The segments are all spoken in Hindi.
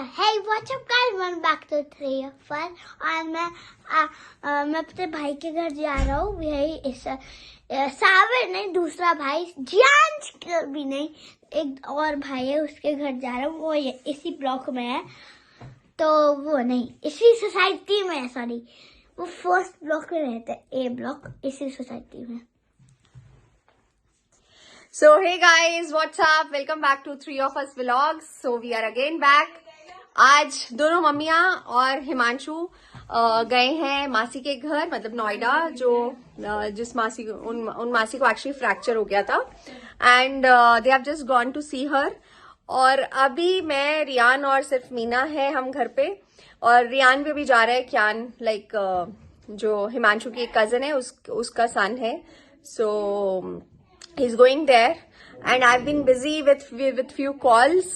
Hey, what's up guys? Welcome back to 3 of Us. और मैं अपने भाई के घर जा रहा हूँ। यही इस सावर नहीं, दूसरा भाई जियांश भी नहीं, एक और भाई है, उसके घर जा रहा हूँ। वो इसी ब्लॉक में है, तो वो नहीं, इसी सोसाइटी में है, सॉरी, वो फर्स्ट ब्लॉक में रहते हैं, ए ब्लॉक, इसी सोसाइटी में। So hey guys, what's up? Welcome back to 3 of Us vlogs. So we are again back. आज दोनों मम्मियाँ और हिमांशु गए हैं मासी के घर, मतलब नोएडा, जो जिस मासी उन मासी को एक्चुअली फ्रैक्चर हो गया था, and they have just gone to see her. और अभी मैं, रियान और सिर्फ मीना है हम घर पे, और रियान भी अभी जा रहा है क्यान, लाइक जो हिमांशु की एक कजन है उसका सन है, सो he's going there, and I've been busy with few calls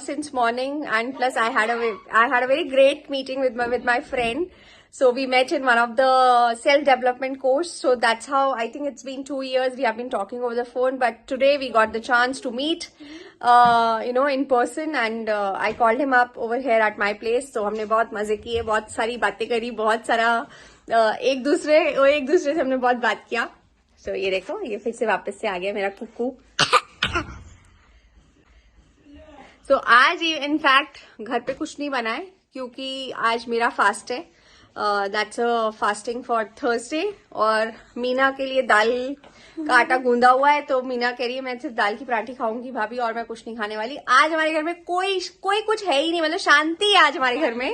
since morning, and plus I had a very great meeting with my friend. So we met in one of the self development course. So that's how, I think it's been 2 years we have been talking over the phone, but today we got the chance to meet in person, and I called him up over here at my place. So हमने बहुत मजे किए, बहुत सारी बातें करी, बहुत सारा एक दूसरे से हमने बहुत बात किया। So ये देखो, ये फिर से वापस से आ गया मेरा कुक्कू। So आज इनफैक्ट घर पे कुछ नहीं बना है, क्योंकि आज मेरा फास्ट है, that's a fasting for Thursday. और मीना के लिए दाल का आटा गूंदा हुआ है, तो मीना कह रही है मैं सिर्फ दाल की पराठी खाऊंगी भाभी, और मैं कुछ नहीं खाने वाली। आज हमारे घर में कोई कुछ है ही नहीं, मतलब शांति है आज हमारे घर में,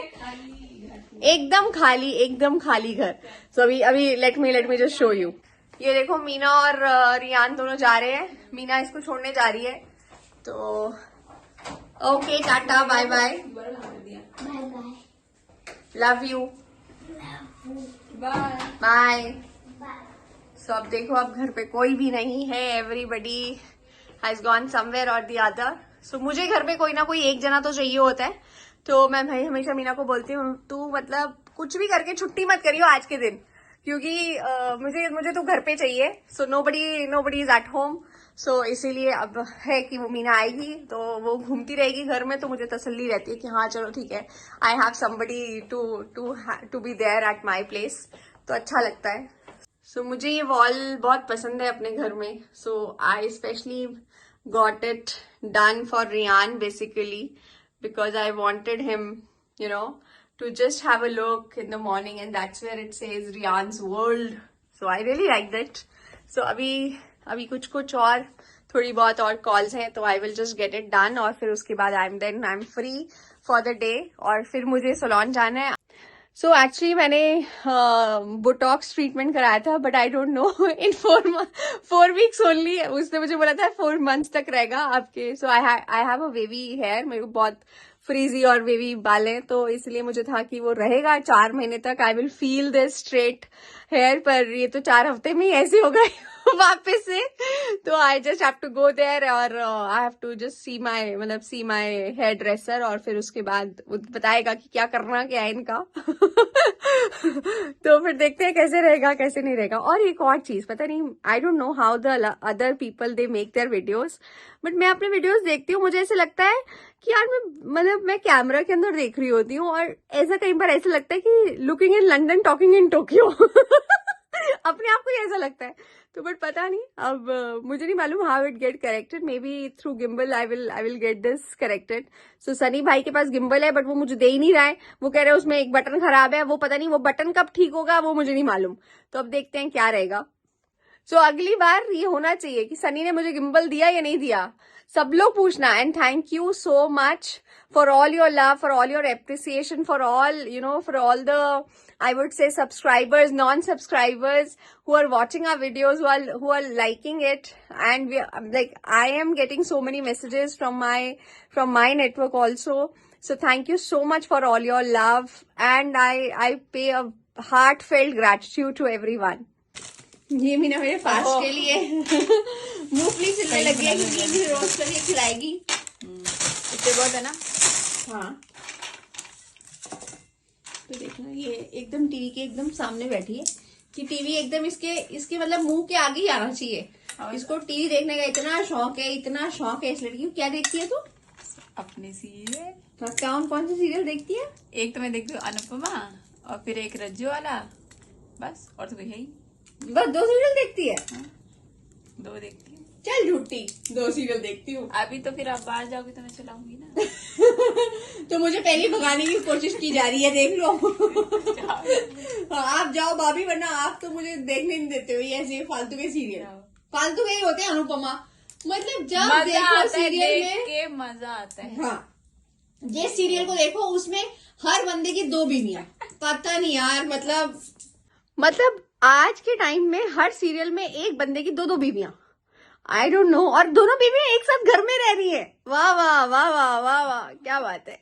एकदम खाली घर। So अभी let me just show you. ये देखो, मीना और रियान दोनों जा रहे हैं, मीना इसको छोड़ने जा रही है, तो okay, tata, bye bye, love you, bye. So अब देखो, अब घर पे कोई भी नहीं है, एवरीबडी हैज गॉन समवेयर और द अदर। सो मुझे घर पे कोई ना कोई एक जना तो चाहिए होता है, तो मैं भाई हमेशा मीना को बोलती हूँ, तू मतलब कुछ भी करके छुट्टी मत करियो आज के दिन, क्योंकि मुझे तो घर पे चाहिए। So nobody is at home, so इसीलिए अब है कि वो मीना आएगी तो वो घूमती रहेगी घर में, तो मुझे तसल्ली रहती है कि हाँ चलो ठीक है, I have somebody to be there at my place, तो अच्छा लगता है। सो मुझे ये वॉल बहुत पसंद है अपने घर में, so I specially got it done for Riyan basically, because I wanted him to just have a look in the morning, and that's where it says Riyan's World. So I really like that. So अभी कुछ और थोड़ी बहुत और कॉल्स हैं, तो I will just get it done, और फिर उसके बाद I'm free for the day, और फिर मुझे सलोन जाना है। So actually मैंने बोटॉक्स ट्रीटमेंट कराया था, but I don't know, in 4 weeks only, उसने मुझे बोला था 4 months तक रहेगा आपके। So I have a wavy hair, मेरे को बहुत फ्रीजी और वेवी बाल हैं, तो इसलिए मुझे था कि वो रहेगा 4 महीने तक, I will feel this straight hair. पर ये तो 4 हफ्ते में ही ऐसे हो गए वापस से, तो I just have to go there, और I have to just see my hairdresser, और फिर उसके बाद वो बताएगा कि क्या करना क्या है इनका तो फिर देखते हैं कैसे रहेगा कैसे नहीं रहेगा। और एक और चीज, पता नहीं, आई don't know how the other people they make their videos, but मैं अपने वीडियोस देखती हूँ, मुझे ऐसे लगता है कि यार मैं कैमरा के अंदर देख रही होती हूँ, और ऐसा कई बार ऐसा लगता है कि looking in London talking in Tokyo अपने आप को ही ऐसा लगता है, तो बट पता नहीं, अब मुझे नहीं मालूम how it get corrected, may be through gimbal I will get this corrected. So Sunny भाई के पास गिम्बल है, बट वो मुझे दे ही नहीं रहा है, वो कह रहे हैं उसमें एक बटन खराब है, वो पता नहीं वो बटन कब ठीक होगा, वो मुझे नहीं मालूम, तो अब देखते हैं क्या रहेगा। सो अगली बार ये होना चाहिए कि सनी ने मुझे गिम्बल दिया या नहीं दिया, सब लोग पूछना। And thank you so much for all your love, for all your appreciation, for all the, I would say, subscribers, non-subscribers who are watching our videos, who are liking it, and I am getting so many messages from my network also. So thank you so much for all your love, and I pay a heartfelt gratitude to everyone. ये मीना मेरे फास्ट के लिए मूंगफली से लग गया, क्योंकि रोस्ट करके खिलाएगी, इतने बहुत है ना। हाँ, तो देखना, ये एकदम टीवी के एकदम सामने बैठी है, कि टीवी एकदम इसके मतलब मुंह के आगे ही आना चाहिए। इसको टीवी देखने का इतना शौक है इस लड़की को। क्या देखती है तू? अपने सीरियल। कौन सी सीरियल देखती है? एक तो मैं देखती हूँ अनुपमा, और फिर एक रज्जू वाला, बस। और तो कोई है ही, बस 2 सीरियल देखती है? 2 देखती हूँ। चल झूठी, 2 सीरियल देखती हूँ। अभी तो फिर आप बाहर जाओगे तो मैं चलाऊंगी ना। तो मुझे पहले भगाने की कोशिश की जा रही है, देख लो। आप जाओ भाभी, वरना आप तो मुझे देखने नहीं देते हो ये ऐसे फालतू के सीरियल। फालतू के ही होते हैं अनुपमा, मतलब जब मजा देखो आता है, सीरियल देख में के मजा आता है। हाँ, जिस सीरियल को देखो उसमें हर बंदे की 2 बीवियां, पता नहीं यार, मतलब आज के टाइम में हर सीरियल में एक बंदे की 2 बीवियां, आई डोंट नो, और दोनों बीवियां एक साथ घर में रह रही है। वाह वाह वाह वाह वाह वाह, क्या बात है।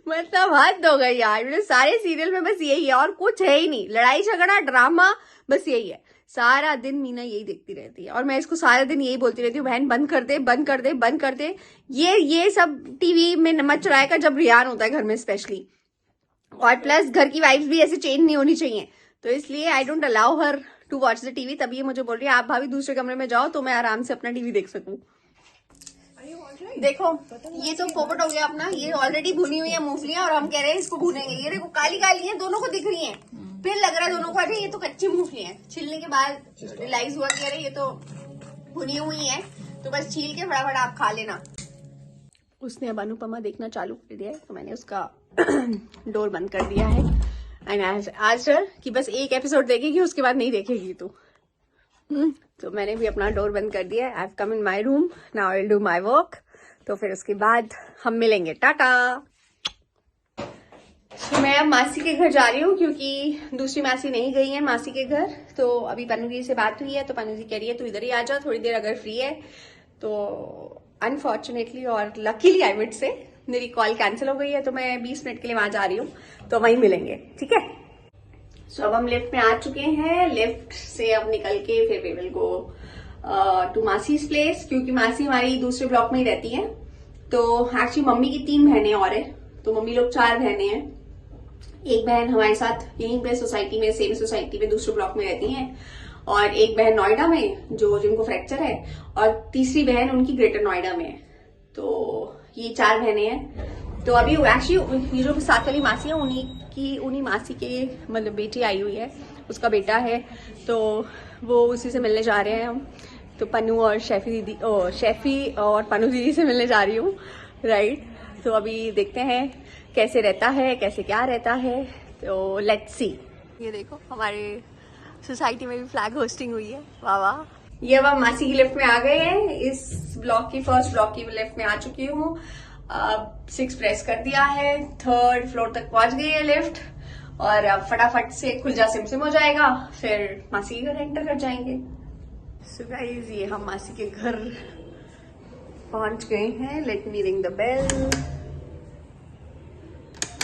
मतलब हद हो गई यार, मेरे सारे सीरियल में बस यही है और कुछ है ही नहीं, लड़ाई झगड़ा ड्रामा, बस यही है। सारा दिन मीना यही देखती रहती है और मैं इसको सारा दिन यही बोलती रहती हूँ, बहन बंद कर दे, बंद कर दे, बंद कर दे। ये सब टीवी में मत चलाएगा जब रियान होता है घर में स्पेशली, और प्लस घर की वाइब्स भी ऐसे चेंज नहीं होनी चाहिए, तो इसलिए I don't allow her to watch the TV. तभी ये मुझे बोल रही है आप भाभी दूसरे कमरे में जाओ तो मैं आराम से अपना टीवी देख सकूं। देखो ये तो पोपट हो गया अपना, ये ऑलरेडी भुनी हुई है मूंगफलियां और हम कह रहे हैं इसको भूनेंगे। ये देखो काली काली है, दोनों को दिख रही है, फिर लग रहा है दोनों को अरे ये तो कच्ची मूंगफली है। छिलने के बाद रियलाइज हुआ कि अरे ये तो भुनी हुई है, तो बस छील के फटाफट आप खा लेना। उसने अब अनुपमा देखना चालू कर दिया है, तो मैंने उसका डोर बंद कर दिया है एंड आज कि बस एक एपिसोड देखेगी उसके बाद नहीं देखेगी तो मैंने भी अपना डोर बंद कर दिया है। I have come in my room, now I will do my work, तो फिर उसके बाद हम मिलेंगे, टाटा। तो मैं अब मासी के घर जा रही हूँ क्योंकि दूसरी मासी नहीं गई है मासी के घर। तो अभी पन्नू जी से बात हुई है, तो पन्नू जी कह रही है तू इधर ही आ जा थोड़ी देर अगर फ्री है तो। अनफॉर्चुनेटली और लकीली आई वुड से मेरी कॉल कैंसिल हो गई है, तो मैं 20 मिनट के लिए वहां जा रही हूँ, तो वहीं मिलेंगे, ठीक है। सो अब हम लिफ्ट में आ चुके हैं, लिफ्ट से अब निकल के फिर वी विल गो टू मासीज प्लेस, क्योंकि मासी हमारी दूसरे ब्लॉक में ही रहती है। तो एक्चुअली मम्मी की 3 बहनें और है, तो मम्मी लोग 4 बहनें हैं। एक बहन हमारे साथ यहीं पे सोसाइटी में, सेम सोसाइटी में दूसरे ब्लॉक में रहती हैं, और एक बहन नोएडा में जिनको फ्रैक्चर है, और तीसरी बहन उनकी ग्रेटर नोएडा में है। तो ये 4 बहनें हैं। तो अभी एक्चुअली ये जो साथ वाली मासी है उन्हीं मासी के मतलब बेटी आई हुई है, उसका बेटा है, तो वो उसी से मिलने जा रहे हैं हम। तो पन्नू और शेफी और पन्नू दीदी से मिलने जा रही हूँ, राइट। तो अभी देखते हैं कैसे रहता है, कैसे क्या रहता है, तो लेट्स सी। ये देखो हमारे सोसाइटी में भी फ्लैग होस्टिंग हुई है, वाह वाह। ये अब हम मासी की लिफ्ट में आ गए हैं, इस ब्लॉक की फर्स्ट ब्लॉक की लिफ्ट में आ चुकी हूँ। 6 प्रेस कर दिया है, 3rd फ्लोर तक पहुंच गई है लिफ्ट, और अब फटाफट से खुलजा सिम हो जाएगा, फिर मासी के घर एंटर कर जाएंगे। सो गाइस ये हम मासी के घर पहुंच गए हैं, let me ring the bell.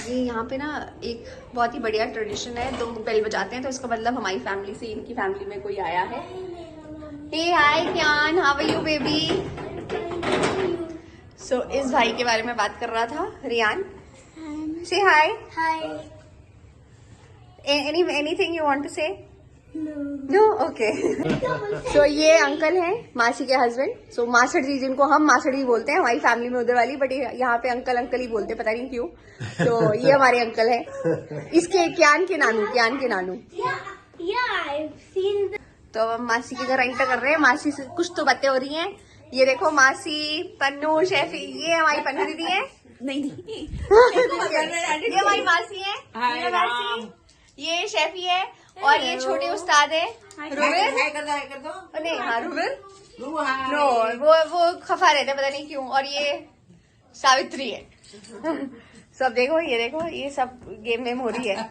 ये यहाँ पे ना एक बहुत ही बढ़िया ट्रेडिशन है, 2 बेल बजाते हैं तो इसका मतलब हमारी फैमिली से इनकी फैमिली में कोई आया है। हे हाय क्यान, हाउ आर यू बेबी। सो इस भाई के बारे में बात कर रहा था Riyan. Say hi. Hi. Anything you want to say? No, okay. So ये अंकल हैं मासी के हस्बैंड, सो मासड़ी, जिनको हम मासड़ी बोलते हैं हमारी फैमिली में उधर वाली, बट यहाँ पे अंकल अंकल ही बोलते, पता नहीं क्यों। तो ये हमारे अंकल हैं, इसके क्यान के नानू। तो अब हम मासी के घर एंटर कर रहे हैं, मासी से कुछ तो बातें हो रही हैं। ये देखो मासी, पन्नू, शेफी, ये हमारी पन्नू दीदी है। नहीं ये हमारी मासी है, ये मासी, ये शेफी है, और ये छोटे उस्ताद है रुबिल। नहीं हाँ रुबिल, नो वो खफा रहते पता नहीं क्यों, और ये सावित्री है। सब देखो ये सब गेम वेम हो रही है।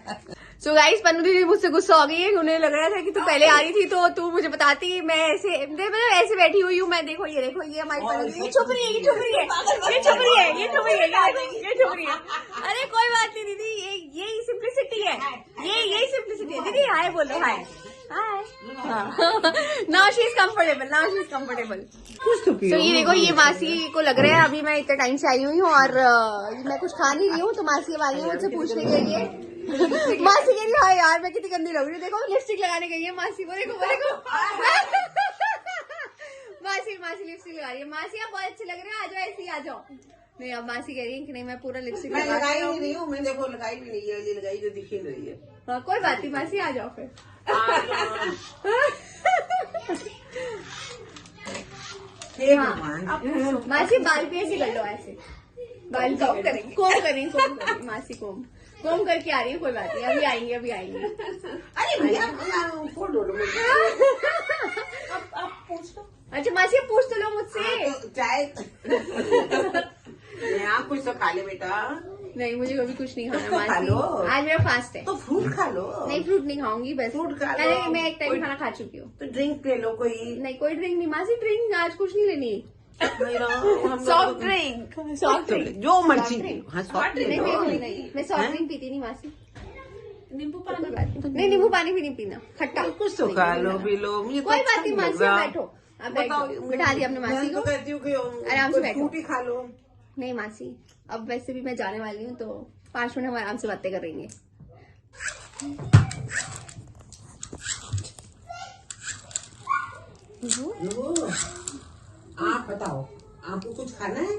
सो गाइस पन्नू दीदी मुझसे गुस्सा हो गई है, उन्हें लग रहा था कि तू पहले आ रही थी तो तू मुझे बताती, मैं ऐसे बैठी हुई हूँ। मैं देखो ये हमारी पन्नू दीदी, ये चुप रही है। अरे कोई बात नहीं दीदी, यही सिंप्लिसिटी है, यही सिंप्लिसिटी है। दीदी हाय बोलो, hi. Now she is comfortable. तो ये देखो ये मासी को लग रहा है अभी मैं इतने टाइम से आई हुई हूँ और मैं कुछ खा नहीं रही हूँ, तो मासी अब आई है मुझसे पूछने के लिए। मासी कह रही है यार मैं कितनी गंदी लग रही हूँ, देखो लिपस्टिक लगाने गई है मासी, वो देखो मासी लिपस्टिक लगा रही है। मासी आप बहुत अच्छे लग रहे हैं, आ जाओ ऐसे ही आ जाओ। नहीं अब मासी कह रही है कि नहीं मैं पूरा लिपस्टिक मैं लगाई ही नहीं हूँ, मैं देखो लगाई भी नहीं है, ये लगाई जो दिख ही रही है। हाँ कोई बात नहीं मासी आ जाओ फिर। हे भगवान, मासी बाल भी ऐसे कर लो, ऐसे बाल कोम करेंगे, कोम करेंगे मासी कोम करके आ रही है, कोई बात नहीं अभी आएंगे अरे भैया फोन दो मुझे। अब पूछ लो। अच्छा मासी अब पूछ तो लो मुझसे। हाँ, तो चाय यहाँ कुछ तो खा ले बेटा। नहीं मुझे कभी कुछ नहीं खाना तो खा लो। मासी, आज मेरा फास्ट है। तो फ्रूट खा लो। नहीं फ्रूट नहीं खाऊंगी बस, फ्रूट खा लो। अरे मैं एक टाइम खाना खा चुकी हूँ। तो ड्रिंक ले लो कोई। नहीं कोई ड्रिंक नहीं मासी, ड्रिंक आज कुछ नहीं लेनी। Soft drink. सॉफ्ट ड्रिंक जो मर्जी Soft पी drink? लो। हाँ सॉफ्ट नहीं ड्रिंक। नहीं मैं सॉफ्ट ड्रिंक पीती नहीं मासी। नींबू कोई पानी। बात नहीं नींबू पानी भी नहीं पीना, खट्टा कुछ तो खा लो पी लो, मुझे कोई बात नहीं मासी बैठो, अब बैठो, बिठा दिया हमने मासी को। कहती हूँ कि आराम से बैठो। फ्रूट ही खा लो। नहीं मासी अब वैसे भी मैं जाने वाली हूँ, तो 5 मिनट हम आराम से बातें करेंगे। आप बताओ, आपको कुछ खाना है?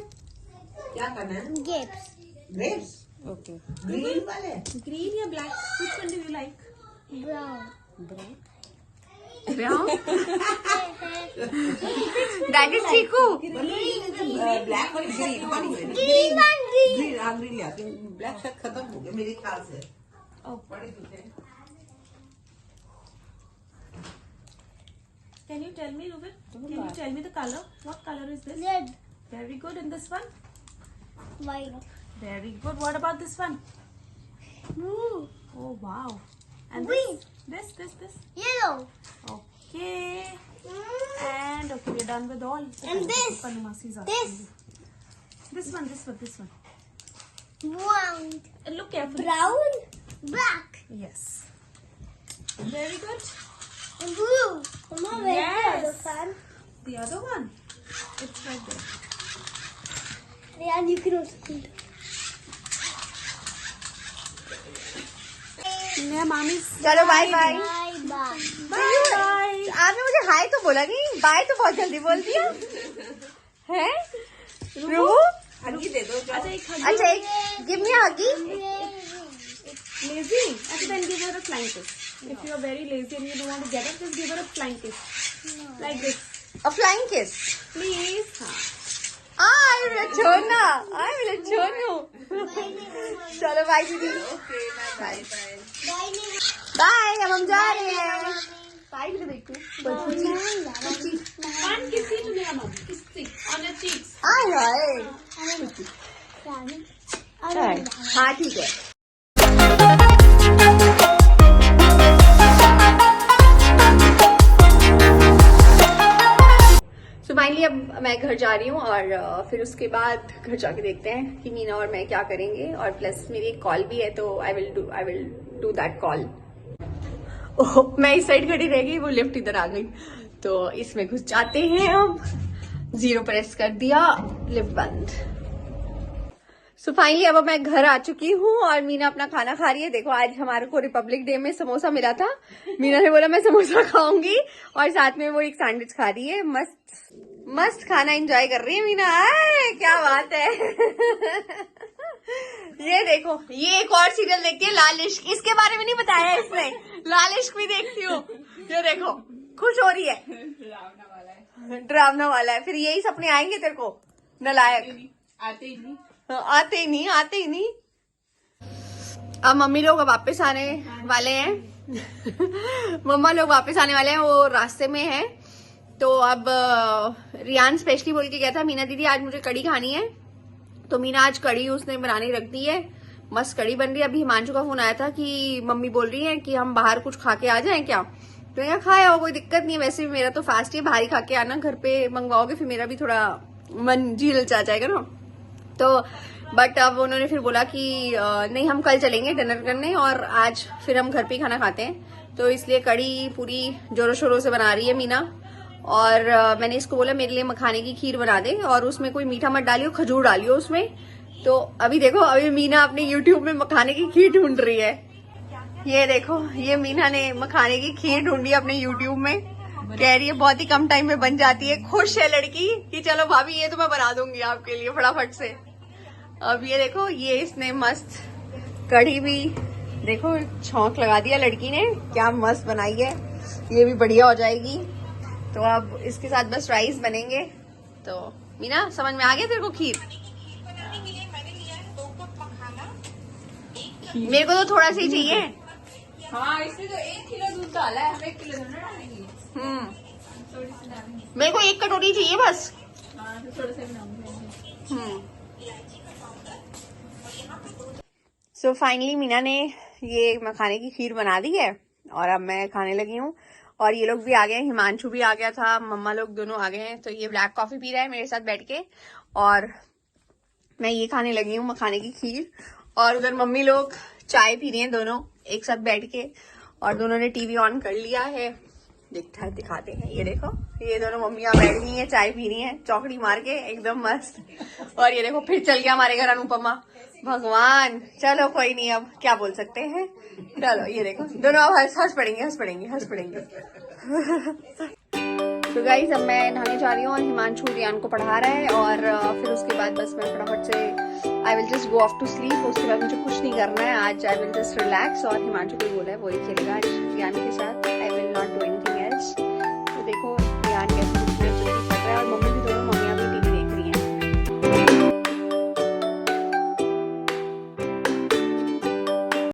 क्या खाना है? Gift grapes. ओके। ग्रीन वाले। ग्रीन या black? Which one do you like? Brown that is chikoo. Black और ग्रीन ग्रीन ग्रीन हाँ ग्रीन ले आती हूँ। ब्लैक शायद खत्म हो गया मेरे ख्याल से। बड़े जूते। Can you tell me, Ruben? Can you tell me the color? What color is this? Red Very good. And this one? White Very good. What about this one? Blue Oh wow. And Green. this? Yellow Okay. And okay, we're done with all. And this. Panumasi is This. This one. Brown And look carefully. Brown black Yes. Very good. Blue मम्मा Yes. Wait fun The other one. It's right there. यार you can also Yeah, mommy's. चलो bye bye. Bye bye Bye. आपने मुझे हाय तो बोला नहीं, बाय तो बहुत जल्दी बोल दिया है। रूबू हगी दे दो। अच्छा एक hug. अच्छा एक गिव मी हगी। Lazy? Okay, then give her a flying kiss. If you are very lazy and you don't want to get up, just give her a flying kiss. Like this. A flying kiss. Please. I will छोड़ना, आई विल छोड़ू। चलो बाय दीदी, बाय बाय। बाय। अब हम जा रहे हैं। बाय भी तो देखो One kissy to your mom. Kissy on your cheeks. आय हाय। हाँ ठीक है। सो फाइनली अब मैं घर जा रही हूँ और फिर उसके बाद घर जाके देखते हैं कि मीना और मैं क्या करेंगे, और प्लस मेरी एक कॉल भी है तो I will do that call. Oh मैं इस साइड खड़ी रह गई, वो लिफ्ट इधर आ गई, तो इसमें घुस जाते हैं। अब 0 प्रेस कर दिया, लिफ्ट बंद। सो फाइनली अब मैं घर आ चुकी हूँ और मीना अपना खाना खा रही है। देखो आज हमारे को रिपब्लिक डे में समोसा मिला था, मीना ने बोला मैं समोसा खाऊंगी और साथ में वो एक सैंडविच खा रही है। मस्त खाना एंजॉय कर रही है मीना। आए, क्या बात है। ये देखो, ये एक और सीरियल देखती है लाल इश्क, इसके बारे में नहीं बताया इसने, लाल इश्क भी देखती हूँ। ये देखो खुश हो रही है, डरावना वाला है। फिर यही सपने आएंगे तेरे को नालायक। आते ही नहीं। अब मम्मी लोग वापस आने वाले हैं। मम्मा लोग वापस आने वाले हैं, वो रास्ते में है। तो अब रियान स्पेशली बोल के गया था मीना दीदी आज मुझे कड़ी खानी है, तो मीना आज कड़ी उसने बनानी रख दी है। मस्त कड़ी बन रही है। अभी हिमांशु का फोन आया था कि मम्मी बोल रही है कि हम बाहर कुछ खा के आ जाएं क्या, तो यहाँ खाया हो कोई दिक्कत नहीं है। वैसे भी मेरा तो फास्ट है, भारी खा के आना, घर पे मंगवाओगे फिर मेरा भी थोड़ा मन जी ललचा जाएगा ना। तो बट अब उन्होंने फिर बोला कि नहीं हम कल चलेंगे डिनर करने और आज फिर हम घर पे ही खाना खाते हैं, तो इसलिए कड़ी पूरी जोरों शोरों से बना रही है मीना। और मैंने इसको बोला मेरे लिए मखाने की खीर बना दे और उसमें कोई मीठा मत डालियो, खजूर डालियो उसमें। तो अभी देखो, अभी मीना अपने YouTube में मखाने की खीर ढूंढ रही है। ये देखो, ये मीना ने मखाने की खीर ढूंढी अपने YouTube में, कह रही है बहुत ही कम टाइम में बन जाती है। खुश है लड़की कि चलो भाभी ये तो मैं बना दूंगी आपके लिए फटाफट से। अब ये देखो, ये इसने मस्त कढ़ी भी देखो छौंक लगा दिया लड़की ने, क्या मस्त बनाई है। ये भी बढ़िया हो जाएगी। तो अब इसके साथ बस राइस बनेंगे। तो मीना समझ में आ गया तेरे को खीर? मेरे को तो थोड़ा सा ही चाहिए। हाँ, इसमें तो 1 किलो दूध डाला है, हम 1 किलो दूध डालेंगे। मेरे को 1 कटोरी चाहिए बस। हाँ, तो थोड़ा सा बनाऊंगी। सो फाइनली मीना ने ये मखाने की खीर बना दी है और अब मैं खाने लगी हूँ। और ये लोग भी आ गए, हिमांशु भी आ गया था, मम्मा लोग दोनों आ गए हैं। तो ये ब्लैक कॉफी पी रहा है मेरे साथ बैठ के और मैं ये खाने लगी हूँ मखाने की खीर। और उधर मम्मी लोग चाय पी रही हैं दोनों एक साथ बैठ के, और दोनों ने टीवी ऑन कर लिया है। दिखाते हैं, ये देखो ये दोनों मम्मियाँ बैठ गई हैं, चाय पी रही हैं चौकड़ी मार के एकदम मस्त। और ये देखो फिर चल गया हमारे घर अनुपमा। भगवान, चलो कोई नहीं, अब क्या बोल सकते हैं। चलो ये देखो दोनों अब हंस पड़ेंगे। तो गाइस अब मैं नहाने जा रही हूँ और हिमांशु रियान को पढ़ा रहा है और फिर उसके बाद बस मैं फटाफट से I will just go off to sleep. उसके बाद मुझे कुछ नहीं करना है आज, आई विल जस्ट रिलैक्स। और हिमांशु को बोला है वही खेलेगा आज रियान के साथ, I will not do anything else. तो देखो